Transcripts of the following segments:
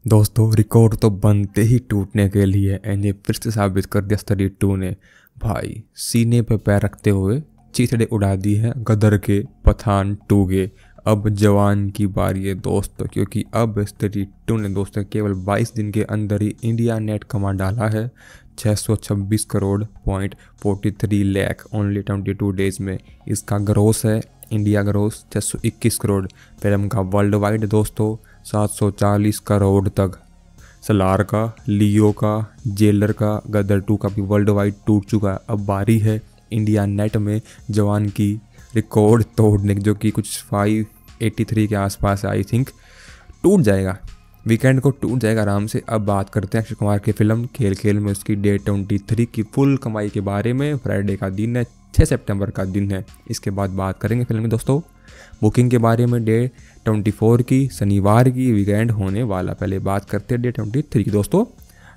दोस्तों रिकॉर्ड तो बनते ही टूटने के लिए एंड ये फिर से साबित कर दिया स्टडी 2 ने। भाई सीने पे पैर रखते हुए चीथड़े उड़ा दी है गदर के पठान 2 के। अब जवान की बारी है दोस्तों, क्योंकि अब स्टडी 2 ने दोस्तों केवल 22 दिन के अंदर ही इंडिया नेट कमा डाला है 626 crore point 43 lakh only 22 days में। इसका ग्रोस है इंडिया ग्रोस 621 करोड़। फिल्म का वर्ल्ड वाइड दोस्तों 740 करोड़ तक। सलार का, लियो का, जेलर का, गदर 2 का भी वर्ल्ड वाइड टूट चुका है। अब बारी है इंडिया नेट में जवान की रिकॉर्ड तोड़ने की, जो कि कुछ 583 के आसपास आई थिंक टूट जाएगा, वीकेंड को टूट जाएगा आराम से। अब बात करते हैं अक्षय कुमार की फिल्म खेल खेल में उसकी डे 23 की फुल कमाई के बारे में। फ्राइडे का दिन है, 6 सितंबर का दिन है। इसके बाद बात करेंगे फिल्म में दोस्तों बुकिंग के बारे में डे 24 की, शनिवार की वीकेंड होने वाला। पहले बात करते हैं डे 23 की दोस्तों।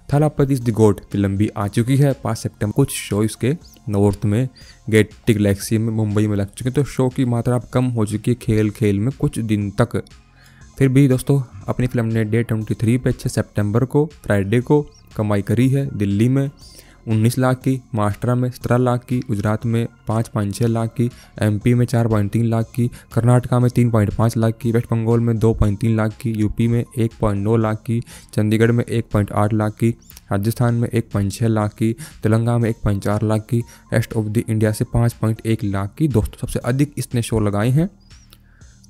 थलापति द गोट फिल्म भी आ चुकी है 5 सितंबर। कुछ शो इसके नॉर्थ में गेट गैलेक्सी में मुंबई में लग चुके हैं, तो शो की मात्रा कम हो चुकी है खेल खेल में कुछ दिन तक। फिर भी दोस्तों अपनी फिल्म ने डे 23 पे 6 सितंबर को फ्राइडे को कमाई करी है दिल्ली में 19 लाख की, महाराष्ट्र में 17 लाख की, गुजरात में 5.6 लाख की, एमपी में 4.3 लाख की, कर्नाटका में 3.5 लाख की, वेस्ट बंगाल में 2.3 लाख की, यूपी में 1.9 लाख की, चंडीगढ़ में 1.8 लाख की, राजस्थान में 1.6 लाख की, तेलंगाना में 1.4 लाख की, रेस्ट ऑफ द इंडिया से 5.1 लाख की। दोस्तों सबसे अधिक इसने शो लगाए हैं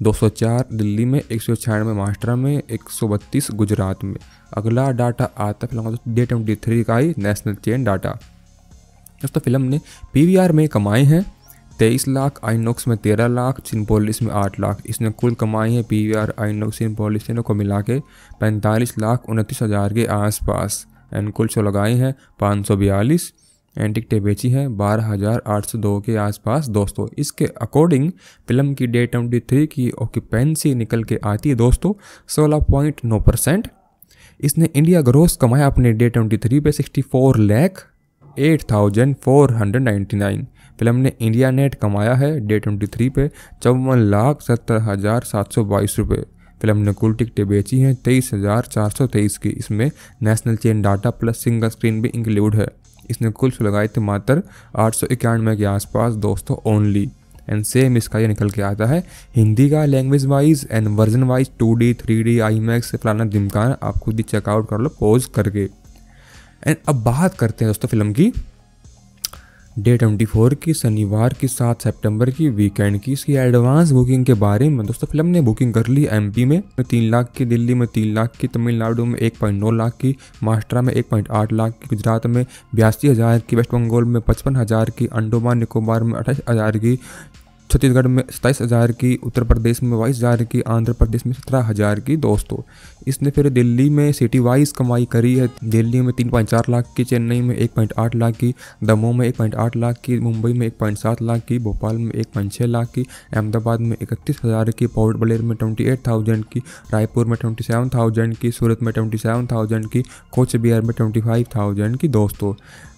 204 दिल्ली में, 196 महाराष्ट्र में, 132 गुजरात में। अगला डाटा आता है फिल्म डे 23 का ही नेशनल चेन डाटा। दोस्तों फिल्म ने पीवीआर में कमाए हैं 23 लाख, आइनॉक्स में 13 लाख, सिनेपोलिस में 8 लाख। इसने कुल कमाई है पीवीआर, आइनॉक्स, सिनेपोलिस तीनों को मिला के 45 लाख 29 हज़ार के आसपास। एंड कुल शो लगाए हैं 542 एंड टिकटें बेची हैं 12,802 के आसपास। दोस्तों इसके अकॉर्डिंग फिल्म की डे 23 की ऑक्यूपेंसी निकल के आती है दोस्तों 16.9%। इसने इंडिया ग्रोस कमाया अपने डे 23 पे 64 लाख 8,499। फिल्म ने इंडिया नेट कमाया है डे 23 पे 54,70,722 रुपये। फिल्म ने कुल टिकटें बेची हैं 23,423 की। इसमें national chain data plus single screen भी इंक्लूड है। इसने कुल शो लगाए थे मात्र 891 के आसपास दोस्तों ओनली। एंड सेम इसका ये निकल के आता है हिंदी का language wise and version wise 2D 3D IMAX फलाना दिमकाना, आप खुद ही चेकआउट कर लो पॉज करके। एंड अब बात करते हैं दोस्तों फिल्म की डे 24 की, शनिवार की 7 सितंबर की वीकेंड की। इसकी एडवांस बुकिंग के बारे में दोस्तों फिल्म ने बुकिंग कर ली एमपी में 3 लाख की, दिल्ली में 3 लाख की, तमिलनाडु में 1.9 लाख की, महाराष्ट्र में 1.8 लाख की, गुजरात में 82,000 की, वेस्ट बंगाल में 55,000 की, अंडमान निकोबार में 28,000 की, छत्तीसगढ़ में 27,000 की, उत्तर प्रदेश में 22,000 की, आंध्र प्रदेश में 17,000 की। दोस्तों इसने फिर दिल्ली में सिटी वाइज कमाई करी है। दिल्ली में 3.4 लाख की, चेन्नई में 1.8 लाख की, दमोह में 1.8 लाख की, मुंबई में 1.7 लाख की, भोपाल में 1.6 लाख की, अहमदाबाद में 31,000 की, पोर्ट ब्लेयर में 28,000 की, रायपुर में 27,000 की, सूरत में 27,000 की, कोच बिहार में 25,000 की। दोस्तों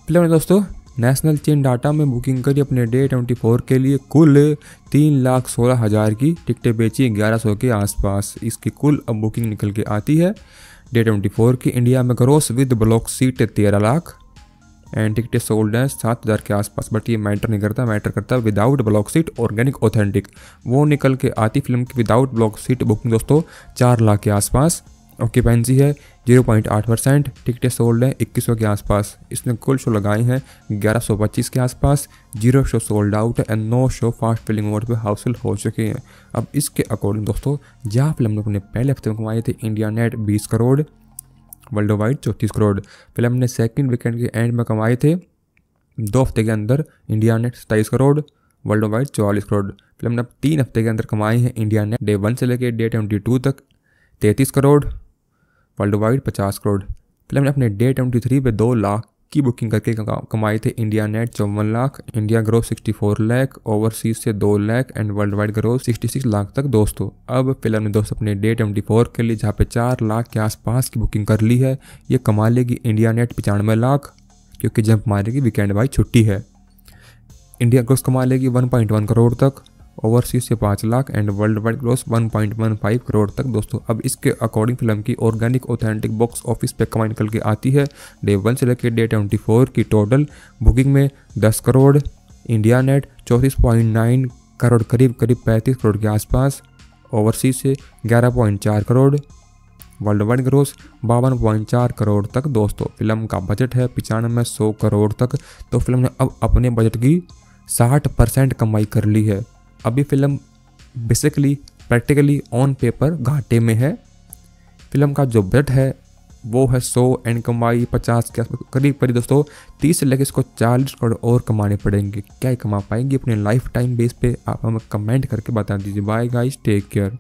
फिल्म ने दोस्तों नेशनल चेन डाटा में बुकिंग करी अपने डे 24 के लिए कुल 3,16,000 की, टिकटें बेची 1,100 के आसपास। इसकी कुल अब बुकिंग निकल के आती है डे 24 की। इंडिया में gross with block seat 13 lakh and टिकटें सोल्ड हैं 7,000 के आसपास। बट ये मैटर नहीं करता, मैटर करता without block seat organic authentic, वो निकल के आती फिल्म की विदाउट ब्लॉक सीट बुकिंग दोस्तों 4 लाख के आसपास। ऑक्यूपेंसी है 0.8%, टिकटें सोल्ड हैं 2100 के आसपास। इसने कुल शो लगाए हैं 1125 के आसपास, 0 शो सोल्ड आउट है and 9 show fast filling mode पे हाउसफुल हो चुके हैं। अब इसके अकॉर्डिंग दोस्तों जहाँ फिल्म ने अपने पहले हफ्ते में कमाए थे India net 20 crore, world wide 34 crore. Film ने सेकंड वीकेंड के एंड में कमाए थे 2 हफ्ते के अंदर India net 27 crore, world wide 44 crore. Film ने अब 3 हफ्ते के अंदर कमाए हैं इंडिया नेट डे 1 से लेकर डे 22 तक 33 crore, world wide 50 crore. Film ने अपने डे 23 पे 2 लाख की बुकिंग करके कमाए थे India net 54 lakh, India gross 64 lakh, overseas से 2 lakh and world wide gross 66 lakh तक। दोस्तों अब फिल्म ने दोस्तों अपने डे 24 के लिए जहाँ पे 4 लाख के आसपास की बुकिंग कर ली है, ये कमा लेगी इंडिया नेट 95 लाख, क्योंकि जंप मारेगी वीकेंड वाइज छुट्टी है। इंडिया ग्रोस कमा लेगी 1.1 करोड़ तक, ओवरसीज से 5 lakh and world wide gross 1.15 crore तक दोस्तों। अब इसके अकॉर्डिंग फिल्म की ऑर्गेनिक ऑथेंटिक बॉक्स ऑफिस पे कमाई निकल के आती है डे 1 से लेकर डे 24 की टोटल बुकिंग में 10 करोड़, इंडिया नेट 34.9 करोड़, करीब 35 करोड़ के आसपास, ओवरसीज से 11.4 crore, world wide gross 52.4 crore तक दोस्तों। फिल्म का बजट है 95-100 करोड़ तक। तो फिल्म ने अब अपने बजट की 60% कमाई कर ली है। अभी film basically practically on paper घाटे में है। फिल्म का जो बजट है वो है 100 एंड कमाई 50 के आसपास, करीब करीब दोस्तों 30 से लेकर इसको 40 करोड़ और कमाने पड़ेंगे। क्या कमा पाएंगे अपने लाइफ टाइम बेस पे, आप हमें कमेंट करके बता दीजिए। Bye guys, take care.